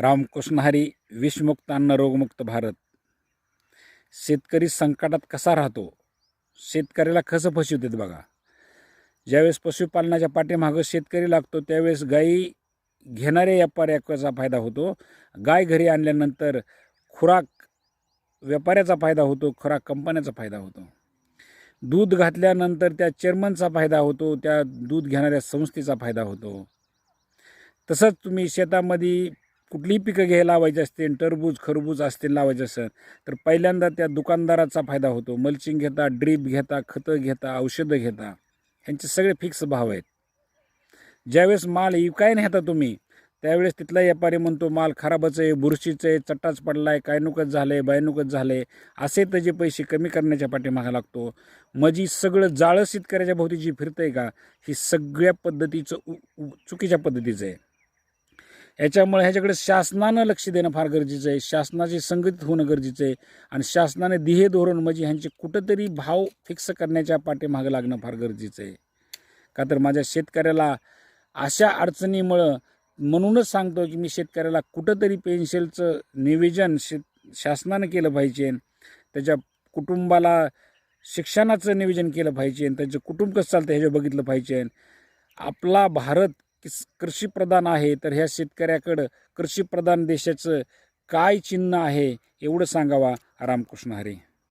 रामकृष्ण हरी. विषमुक्त अन्न रोगमुक्त भारत. शेतकरी संकटात कसा राहतो, शेतकऱ्याला कसं फसवतात बघा. ज्यावेळेस पशुपालनाच्या पाठीमागं शेतकरी लागतो त्यावेळेस गाई घेणाऱ्या व्यापाऱ्याचा फायदा होतो. गाय घरी आणल्यानंतर खुराक व्यापाऱ्याचा फायदा होतो, खुराक कंपन्याचा फायदा होतो. दूध घातल्यानंतर त्या चेअरमनचा फायदा होतो, त्या दूध घेणाऱ्या संस्थेचा फायदा होतो. तसंच तुम्ही शेतामध्ये कुठलीही पिकं घ्यायला लावायची असतील, टरबूज खरबूज असतील लावायचे असेल तर पहिल्यांदा त्या दुकानदाराचा फायदा होतो. मल्चिंग घेता, ड्रीप घेता, खतं घेता, औषधं घेता, ह्यांचे सगळे फिक्स भाव आहेत. ज्यावेळेस माल विकाय नेता तुम्ही त्यावेळेस तिथला व्यापारी म्हणतो माल खराबच आहे, बुरशीचं आहे, चट्टाच पडला आहे, कायनुकच झालं आहे, बायनुकच झालं आहे, असे त्याचे पैसे कमी करण्याच्या पाठीमागा लागतो. मजी सगळं जाळं शेतकऱ्याच्या भोवती जी फिरतं आहे का, ही सगळ्या पद्धतीचं चुकीच्या पद्धतीचं आहे. याच्यामुळे ह्याच्याकडे शासनानं लक्ष देणं फार गरजेचं आहे. शासनाचे संघटित होणं गरजेचं आहे आणि शासनाने ध्येय धोरण म्हणजे ह्यांचे कुठंतरी भाव फिक्स करण्याच्या पाठीमागं लागणं फार गरजेचं आहे. का तर माझ्या शेतकऱ्याला अशा अडचणीमुळं म्हणूनच सांगतो की मी शेतकऱ्याला कुठंतरी पेन्शनचं नियोजन शासनानं केलं पाहिजे, त्याच्या कुटुंबाला शिक्षणाचं नियोजन केलं पाहिजे, त्याचं कुटुंब कसं चालतं ह्याचं बघितलं पाहिजे. आपला भारत कृषीप्रधान आहे तर ह्या शेतकऱ्याकडं कृषीप्रधान देशाचं काय चिन्ह आहे एवढं सांगावा. रामकृष्ण हरी.